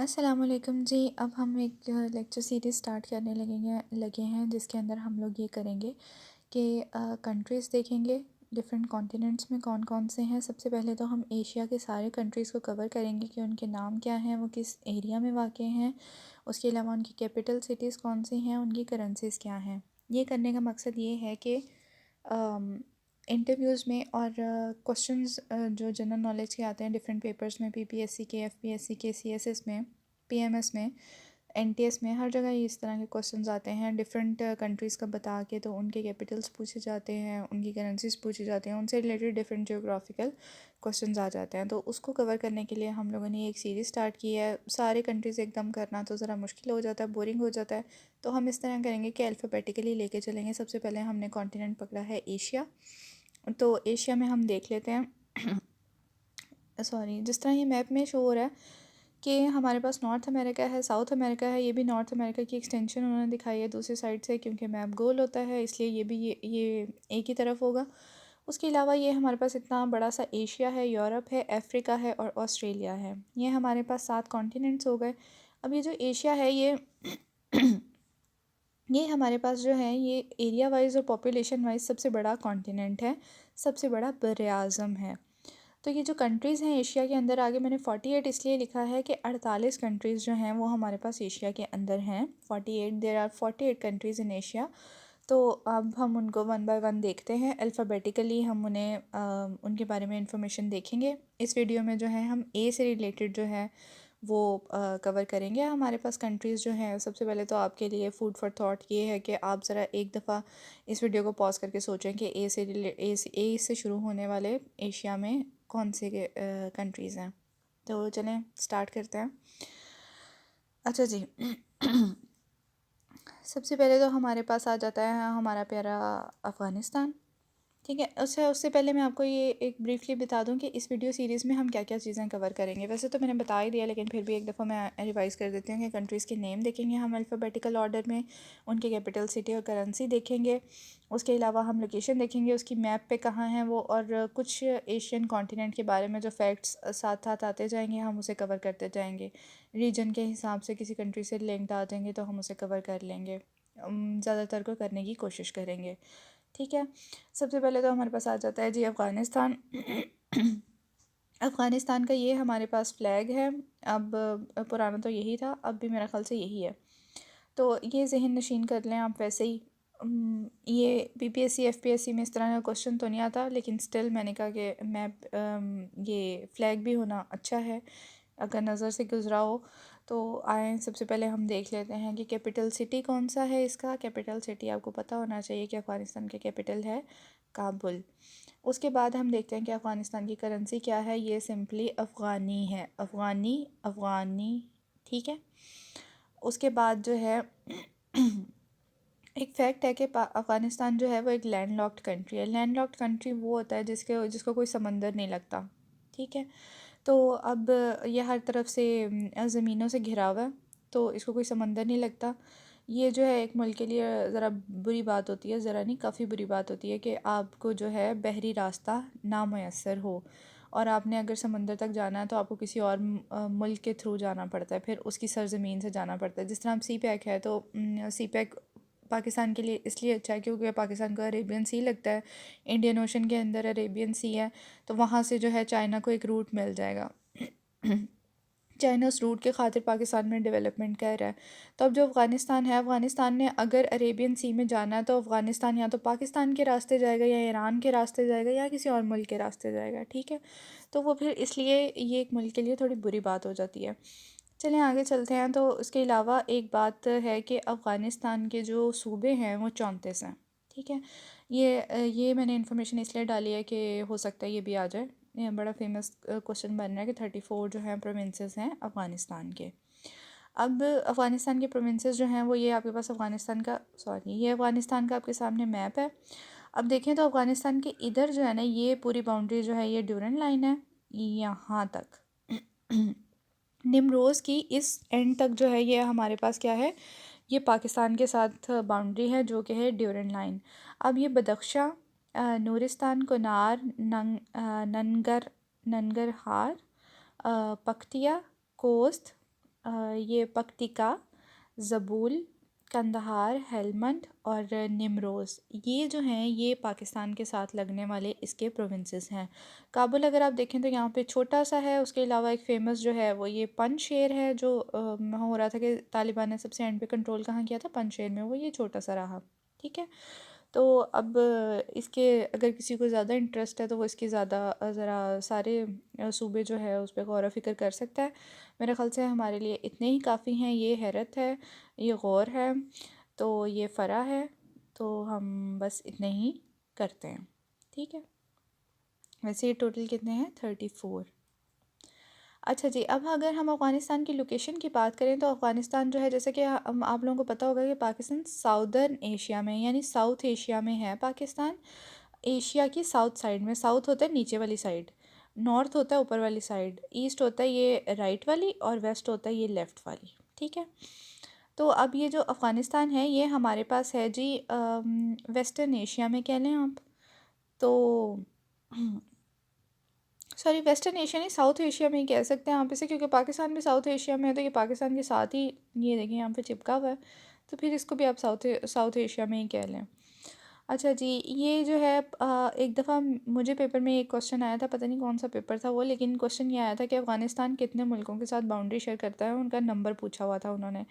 अस्सलामुअलैकुम जी। अब हम एक लेक्चर सीरीज़ स्टार्ट करने लगे हैं जिसके अंदर हम लोग ये करेंगे कि कंट्रीज़ देखेंगे। डिफरेंट कॉन्टिनेंट्स में कौन कौन से हैं। सबसे पहले तो हम एशिया के सारे कंट्रीज़ को कवर करेंगे कि उनके नाम क्या हैं, वो किस एरिया में वाक़ हैं। उसके अलावा उनकी कैपिटल सिटीज़ कौन सी हैं, उनकी करेंसीज़ क्या हैं। ये करने का मकसद ये है कि इंटरव्यूज़ में और क्वेश्चंस जो जनरल नॉलेज के आते हैं डिफरेंट पेपर्स में, पीपीएससी के, एफपीएससी के, सीएसएस में, पीएमएस में, एनटीएस में, हर जगह ये इस तरह के क्वेश्चंस आते हैं डिफरेंट कंट्रीज़ का बता के। तो उनके कैपिटल्स पूछे जाते हैं, उनकी करेंसीज पूछी जाती हैं, उनसे रिलेटेड डिफरेंट जियोग्राफिकल क्वेश्चंस आ जाते हैं। तो उसको कवर करने के लिए हम लोगों ने एक सीरीज़ स्टार्ट की है। सारे कंट्रीज़ एकदम करना तो ज़रा मुश्किल हो जाता है, बोरिंग हो जाता है। तो हम इस तरह करेंगे कि अल्फ़ाबेटिकली लेके चलेंगे। सबसे पहले हमने कॉन्टिनेंट पकड़ा है एशिया। तो एशिया में हम देख लेते हैं सॉरी, जिस तरह ये मैप में शो हो रहा है कि हमारे पास नॉर्थ अमेरिका है, साउथ अमेरिका है। ये भी नॉर्थ अमेरिका की एक्सटेंशन उन्होंने दिखाई है दूसरी साइड से, क्योंकि मैप गोल होता है इसलिए ये भी ये एक ही तरफ होगा। उसके अलावा ये हमारे पास इतना बड़ा सा एशिया है, यूरोप है, अफ्रीका है और ऑस्ट्रेलिया है। ये हमारे पास 7 कॉन्टिनेंट्स हो गए। अब ये जो एशिया है ये हमारे पास जो है ये एरिया वाइज और पॉपुलेशन वाइज सबसे बड़ा कॉन्टिनेंट है, सबसे बड़ा बरआज़म है। तो ये जो कंट्रीज़ हैं एशिया के अंदर, आगे मैंने 48 इसलिए लिखा है कि 48 कंट्रीज़ जो हैं वो हमारे पास एशिया के अंदर हैं। 48, there are 48 countries in Asia. तो अब हम उनको वन बाय वन देखते हैं। अल्फ़ाबेटिकली हम उन्हें उनके बारे में इंफॉर्मेशन देखेंगे। इस वीडियो में जो है हम ए से रिलेटेड जो है वो कवर करेंगे। हमारे पास कंट्रीज़ जो हैं, सबसे पहले तो आपके लिए फूड फॉर थॉट ये है कि आप ज़रा एक दफ़ा इस वीडियो को पॉज करके सोचें कि ए से शुरू होने वाले एशिया में कौन से कंट्रीज़ हैं। तो चलें स्टार्ट करते हैं। अच्छा जी सबसे पहले तो हमारे पास आ जाता है हमारा प्यारा अफ़गानिस्तान। ठीक है, उससे उससे पहले मैं आपको ये एक ब्रीफली बता दूं कि इस वीडियो सीरीज़ में हम क्या क्या चीज़ें कवर करेंगे। वैसे तो मैंने बता ही दिया, लेकिन फिर भी एक दफ़ा मैं रिवाइज़ कर देती हूँ कि कंट्रीज़ के नेम देखेंगे हम अल्फ़ाबेटिकल ऑर्डर में, उनके कैपिटल सिटी और करेंसी देखेंगे। उसके अलावा हम लोकेशन देखेंगे उसकी मैप पे कहाँ है वो, और कुछ एशियन कॉन्टिनेंट के बारे में जो फैक्ट्स साथ साथ आते जाएंगे हम उसे कवर करते जाएंगे। रीजन के हिसाब से किसी कंट्री से लिंक्ड आ जाएंगे तो हम उसे कवर कर लेंगे, ज़्यादातर को करने की कोशिश करेंगे। ठीक है, सबसे पहले तो हमारे पास आ जाता है जी अफ़गानिस्तान। अफ़गानिस्तान का ये हमारे पास फ़्लैग है। अब पुराना तो यही था, अब भी मेरा ख़्याल से यही है। तो ये ज़हन नशीन कर लें आप। वैसे ही ये पीपीएससी एफपीएससी में इस तरह का क्वेश्चन तो नहीं आता, लेकिन स्टिल मैंने कहा कि मैप ये फ़्लैग भी होना अच्छा है अगर नज़र से गुज़रा हो। तो आए सबसे पहले हम देख लेते हैं कि कैपिटल सिटी कौन सा है इसका। कैपिटल सिटी आपको पता होना चाहिए कि अफ़गानिस्तान की कैपिटल है काबुल। उसके बाद हम देखते हैं कि अफ़गानिस्तान की करेंसी क्या है। ये सिंपली अफ़गानी है, अफ़गानी अफ़गानी। ठीक है, उसके बाद जो है एक फ़ैक्ट है कि अफ़गानिस्तान जो है वो एक लैंड लॉक्ड कंट्री है। लैंड लॉक्ड कंट्री वो होता है जिसको कोई समंदर नहीं लगता। ठीक है, तो अब ये हर तरफ से ज़मीनों से घिरा हुआ है, तो इसको कोई समंदर नहीं लगता। ये जो है एक मुल्क के लिए ज़रा बुरी बात होती है, ज़रा नहीं काफ़ी बुरी बात होती है कि आपको जो है बहरी रास्ता नामयसर हो, और आपने अगर समंदर तक जाना है तो आपको किसी और मुल्क के थ्रू जाना पड़ता है, फिर उसकी सरज़मीन से जाना पड़ता है। जिस तरह सी पैक है, तो सी पैक पाकिस्तान के लिए इसलिए अच्छा है क्योंकि पाकिस्तान को अरेबियन सी लगता है, इंडियन ओशन के अंदर अरेबियन सी है, तो वहाँ से जो है चाइना को एक रूट मिल जाएगा। चाइना उस रूट के खातिर पाकिस्तान में डेवलपमेंट कर रहा है। तो अब जो अफ़गानिस्तान है, अफ़गानिस्तान ने अगर अरेबियन सी में जाना है तो अफ़गानिस्तान या तो पाकिस्तान के रास्ते जाएगा, या ईरान के रास्ते जाएगा, या किसी और मुल्क के रास्ते जाएगा। ठीक है, तो वो फिर इसलिए ये एक मुल्क के लिए थोड़ी बुरी बात हो जाती है। चलें आगे चलते हैं। तो इसके अलावा एक बात है कि अफ़गानिस्तान के जो सूबे हैं वो 34 हैं। ठीक है, ये मैंने इन्फॉर्मेशन इसलिए डाली है कि हो सकता है ये भी आ जाए। ये बड़ा फेमस क्वेश्चन बन रहा है कि 34 जो हैं प्रोविंसेस हैं अफ़गानिस्तान के। अब अफ़गानिस्तान के प्रोविंसेस जो हैं वो ये आपके पास अफ़गानिस्तान का सॉरी ये अफ़गानिस्तान का आपके सामने मैप है। अब देखें तो अफ़गानिस्तान के इधर जो है ना, ये पूरी बाउंड्री जो है ये ड्यूरन लाइन है यहाँ तक। निमरोज़ की इस एंड तक जो है ये हमारे पास क्या है, ये पाकिस्तान के साथ बाउंड्री है जो कि है ड्यूरन लाइन। अब ये बदख्शा, नूरिस्तान, कुनार, ननगरहार, पख्तिया, कोस्त, ये पक्तिका, ज़बूल, कंदहार, हेलमंड और निमरोज़, ये जो हैं ये पाकिस्तान के साथ लगने वाले इसके प्रोविंसेस हैं। काबुल अगर आप देखें तो यहाँ पे छोटा सा है, उसके अलावा एक फ़ेमस जो है वो ये पंजशेर है, जो हो रहा था कि तालिबान ने सबसे एंड पे कंट्रोल कहाँ किया था, पंजशेर में, वो ये छोटा सा रहा। ठीक है। तो अब इसके अगर किसी को ज़्यादा इंटरेस्ट है तो वो इसकी ज़्यादा ज़रा सारे सूबे जो है उस पर गौर व फिक्र कर सकता है। मेरे ख़्याल से हमारे लिए इतने ही काफ़ी हैं। ये हैरत है, ये गौर है, तो ये फ़रा है, तो हम बस इतने ही करते हैं। ठीक है। वैसे ये टोटल कितने हैं, 34। अच्छा जी, अब अगर हम अफ़गानिस्तान की लोकेशन की बात करें तो अफ़गानिस्तान जो है, जैसे कि आप लोगों को पता होगा कि पाकिस्तान साउदर्न एशिया में यानी साउथ एशिया में है। पाकिस्तान एशिया की साउथ साइड में, साउथ होता है नीचे वाली साइड, नॉर्थ होता है ऊपर वाली साइड, ईस्ट होता है ये राइट वाली और वेस्ट होता है ये लेफ़्ट वाली। ठीक है। तो अब ये जो अफ़गानिस्तान है ये हमारे पास है जी वेस्टर्न एशिया में कह लें आप तो, सॉरी वेस्टर्न एशिया नहीं, साउथ एशिया में ही कह सकते हैं आप इसे, क्योंकि पाकिस्तान भी साउथ एशिया में है तो ये पाकिस्तान के साथ ही, ये देखिए यहाँ पे चिपका हुआ है, तो फिर इसको भी आप साउथ साउथ एशिया में ही कह लें। अच्छा जी, ये जो है एक दफ़ा मुझे पेपर में एक क्वेश्चन आया था, पता नहीं कौन सा पेपर था वो, लेकिन क्वेश्चन ये आया था कि अफ़गानिस्तान कितने मुल्कों के साथ बाउंड्री शेयर करता है, उनका नंबर पूछा हुआ था उन्होंने।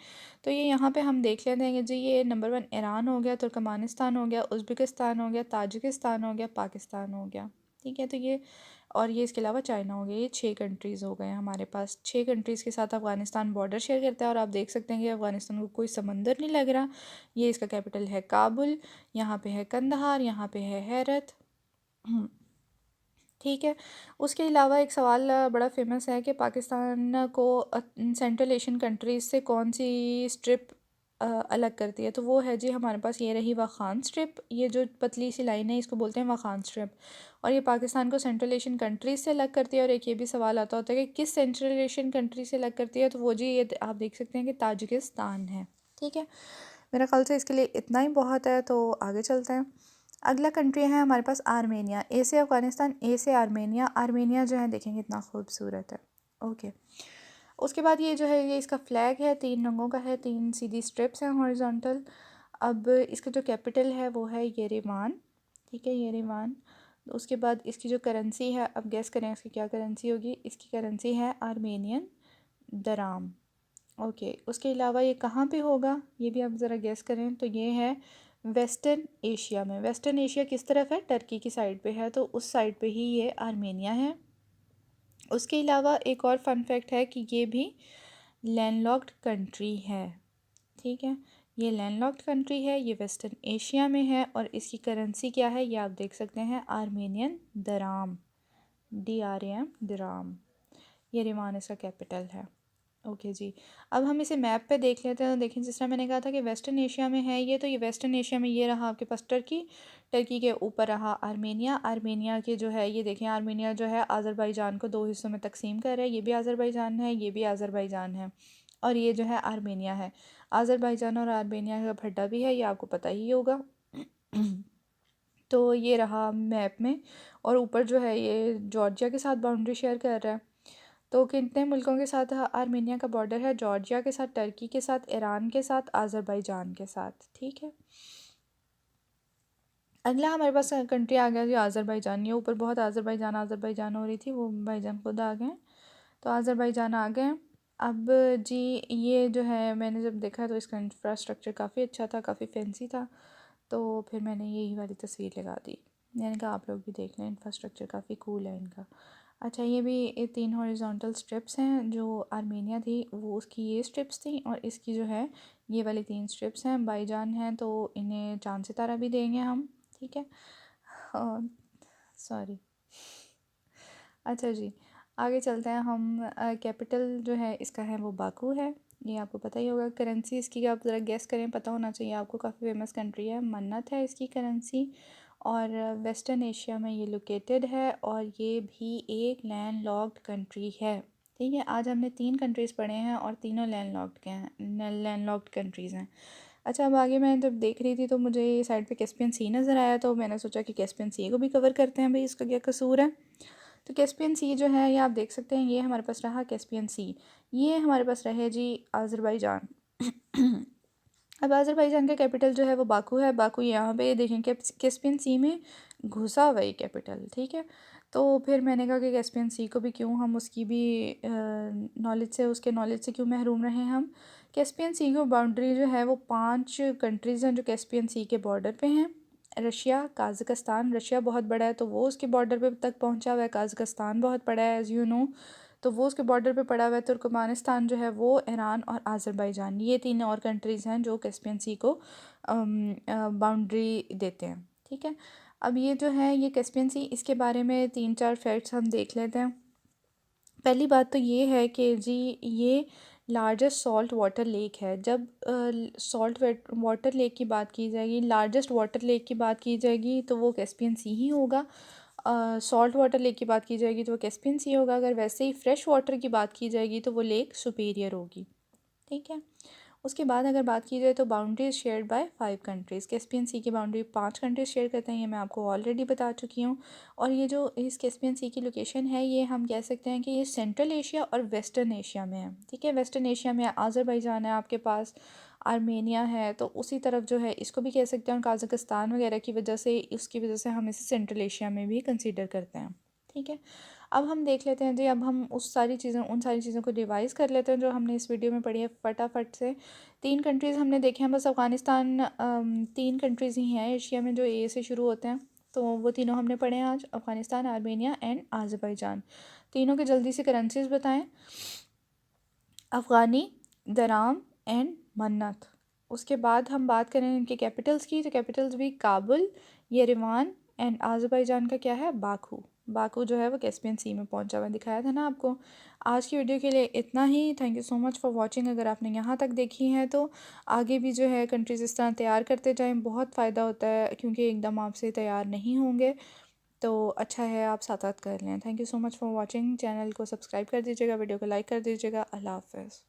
तो ये यहाँ पे हम देख लेते हैं कि जी ये नंबर 1 ईरान हो गया, तुर्कमानिस्तान हो गया, उज़्बेकिस्तान हो गया, ताजिकिस्तान हो गया, पाकिस्तान हो गया। ठीक है। तो ये, और ये इसके अलावा चाइना हो गया, ये 6 कंट्रीज़ हो गए हमारे पास। 6 कंट्रीज़ के साथ अफ़गानिस्तान बॉर्डर शेयर करता है और आप देख सकते हैं कि अफ़गानिस्तान को कोई समंदर नहीं लग रहा। ये इसका कैपिटल है काबुल, यहाँ पे है कंदहार, यहाँ पे है हेरत। ठीक है। उसके अलावा एक सवाल बड़ा फेमस है कि पाकिस्तान को सेंट्रल एशियन कंट्रीज़ से कौन सी स्ट्रिप अलग करती है, तो वो है जी हमारे पास ये रही वाखान स्ट्रिप। ये जो पतली सी लाइन है इसको बोलते हैं वाखान स्ट्रिप, और ये पाकिस्तान को सेंट्रल एशियन कंट्रीज़ से अलग करती है। और एक ये भी सवाल आता होता है कि किस सेंट्रल एशियन कंट्री से अलग करती है, तो वो जी ये आप देख सकते हैं कि ताजिकिस्तान है। ठीक है। मेरा ख्याल से इसके लिए इतना ही बहुत है, तो आगे चलते हैं। अगला कंट्री है हमारे पास आर्मेनिया। ए से अफ़गानिस्तान, ए से आर्मेनिया। आर्मेनिया जो है देखें कितना खूबसूरत है। ओके। उसके बाद ये जो है ये इसका फ्लैग है, 3 रंगों का है, 3 सीधी स्ट्रिप्स हैं हॉरिजॉन्टल। अब इसका जो कैपिटल है वो है येरेवान। ठीक है, येरेवान। उसके बाद इसकी जो करेंसी है, अब गेस करें इसकी क्या करेंसी होगी। इसकी करेंसी है आर्मेनियन दराम। ओके। उसके अलावा ये कहाँ पे होगा, ये भी आप ज़रा गेस करें, तो ये है वेस्टर्न एशिया में। वेस्टर्न एशिया किस तरफ है, टर्की की साइड पे है, तो उस साइड पे ही ये आर्मेनिया है। उसके अलावा एक और फन फैक्ट है कि ये भी लैंडलॉक्ड कंट्री है। ठीक है, ये लैंडलॉक्ड कंट्री है, ये वेस्टर्न एशिया में है, और इसकी करेंसी क्या है ये आप देख सकते हैं, आर्मेनियन दराम, DRAM दराम। ये रिमान इसका कैपिटल है। ओके जी। अब हम इसे मैप पे देख लेते हैं, तो देखें जिस तरह मैंने कहा था कि वेस्टर्न एशिया में है ये, तो ये वेस्टर्न एशिया में ये रहा आपके पास टर्की, टर्की के ऊपर रहा आर्मेनिया, आर्मेनिया के जो है ये देखें, आर्मेनिया जो है आज़रबाईजान को 2 हिस्सों में तकसीम कर रहा है, ये भी आज़रबाईजान है, ये भी आज़रबाईजान है, और ये जो है आर्मेनिया है। आज़रबाईजान और आर्मेनिया का भड्डा भी है, ये आपको पता ही होगा। तो ये रहा मैप में, और ऊपर जो है ये जॉर्जिया के साथ बाउंड्री शेयर कर रहा है। तो कितने मुल्कों के साथ आर्मेनिया का बॉर्डर है, जॉर्जिया के साथ, टर्की के साथ, ईरान के साथ, आज़रबाईजान के साथ। ठीक है। अगला हमारे पास कंट्री आ गया जी आज़रबाईजान। ये ऊपर बहुत आज़रबाईजान आज़रबाईजान हो रही थी, वो भाईजान खुद आ गए, तो आज़रबाईजान आ गए। अब जी ये जो है मैंने जब देखा तो इसका इंफ्रास्ट्रक्चर काफ़ी अच्छा था, काफ़ी फैंसी था, तो फिर मैंने यही वाली तस्वीर लगा दी। मैंने कहा आप लोग भी देख लें, इंफ्रास्ट्रक्चर काफ़ी कूल है इनका। अच्छा, ये भी 3 हॉरिजॉन्टल स्ट्रिप्स हैं, जो आर्मेनिया थी वो उसकी ये स्ट्रिप्स थी, और इसकी जो है ये वाली 3 स्ट्रिप्स हैं। बाईजान हैं तो इन्हें चांद सितारा भी देंगे हम। ठीक है। और सॉरी। अच्छा जी, आगे चलते हैं हम। कैपिटल जो है इसका है वो बाकू है, ये आपको पता ही होगा। करेंसी इसकी आप ज़रा गेस करें, पता होना चाहिए आपको, काफ़ी फेमस कंट्री है, मन्नत है इसकी करेंसी, और वेस्टर्न एशिया में ये लोकेटेड है, और ये भी एक लैंड लॉक्ड कंट्री है। ठीक है, आज हमने 3 कंट्रीज़ पढ़े हैं और तीनों लैंड लॉक्ड के हैं, लैंड लॉक्ड कंट्रीज़ हैं। अच्छा, अब आगे मैं जब देख रही थी तो मुझे साइड पे कैस्पियन सी नज़र आया, तो मैंने सोचा कि कैस्पियन सी को भी कवर करते हैं, भाई इसका क्या कसूर है। तो कैस्पियन सी जो है ये आप देख सकते हैं, ये हमारे पास रहा कैस्पियन सी। ये हमारे पास रहे जी अज़रबैजान। अब अज़रबैजान का कैपिटल जो है वो बाकू है। बाकू यहाँ पे देखें कैस्पियन सी में घुसा हुआ है कैपिटल, ठीक है। तो फिर मैंने कहा कि कैस्पियन सी को भी क्यों हम उसकी भी नॉलेज से, उसके नॉलेज से क्यों महरूम रहे हम। कैस्पियन सी की बाउंड्री जो है वो 5 कंट्रीज़ हैं जो कैस्पियन सी के बॉर्डर पे हैं। रशिया, काज़ाकिस्तान, रशिया बहुत बड़ा है तो वो उसके बॉर्डर पे तक पहुंचा हुआ है। काज़ाकिस्तान बहुत बड़ा है एज़ यू नो, तो वो उसके बॉर्डर पे पड़ा हुआ है। तुर्कमानिस्तान जो है वो ईरान और आज़रबाईजान, ये 3 और कंट्रीज़ हैं जो कैस्पियन सी को बाउंड्री देते हैं, ठीक है। अब ये जो है ये कैस्पियन सी, इसके बारे में 3-4 फैक्ट्स हम देख लेते हैं। पहली बात तो ये है कि जी ये लार्जेस्ट सॉल्ट वाटर लेक है। जब सॉल्ट वाटर लेक की बात की जाएगी, लार्जेस्ट वाटर लेक की बात की जाएगी तो वो कैस्पियन सी ही होगा। सॉल्ट वाटर लेक की बात की जाएगी तो वो कैस्पियन सी होगा। अगर वैसे ही फ्रेश वाटर की बात की जाएगी तो वो लेक सुपीरियर होगी, ठीक है। उसके बाद अगर बात की जाए तो boundary shared by 5 countries. Caspian Sea की बाउंड्री 5 कंट्रीज शेयर करते हैं, ये मैं आपको ऑलरेडी बता चुकी हूँ। और ये जो इस कैस्पियन सी की लोकेशन है ये हम कह सकते हैं कि ये सेंट्रल एशिया और वेस्टर्न एशिया में है, ठीक है। वेस्टर्न एशिया में आज़रबाईजान है आपके पास, आर्मेनिया है, तो उसी तरफ जो है इसको भी कह सकते हैं। और काज़ाकिस्तान वगैरह की वजह से, उसकी वजह से हम इसे सेंट्रल एशिया में भी कंसीडर करते हैं, ठीक है। अब हम देख लेते हैं जी, अब हम उन सारी चीज़ों को रिवाइज़ कर लेते हैं जो हमने इस वीडियो में पढ़ी है फटाफट से। 3 कंट्रीज़ हमने देखे हैं बस। अफ़गानिस्तान 3 कंट्रीज़ ही हैं एशिया में जो ए से शुरू होते हैं, तो वो तीनों हमने पढ़े हैं आज, अफ़गानिस्तान, आर्मेनिया एंड आज़रबाईजान। तीनों के जल्दी से करेंसीज़ बताएं। अफ़गानी, दराम एंड मन्नत। उसके बाद हम बात करें इनके कैपिटल्स की, तो कैपिटल्स भी काबुल, येरेवान एंड आज़रबाईजान का क्या है, बाकू। बाकू जो है वो कैस्पियन सी में पहुंचा हुआ दिखाया था ना आपको। आज की वीडियो के लिए इतना ही। Thank you so much for watching. अगर आपने यहाँ तक देखी है तो आगे भी जो है कंट्रीज़ इस तरह तैयार करते जाएं, बहुत फ़ायदा होता है क्योंकि एकदम आपसे तैयार नहीं होंगे, तो अच्छा है आप साथ साथ कर लें। Thank you so much for watching. Channel को सब्सक्राइब कर दीजिएगा, वीडियो को लाइक कर दीजिएगा। अल्लाह हाफ़िज़।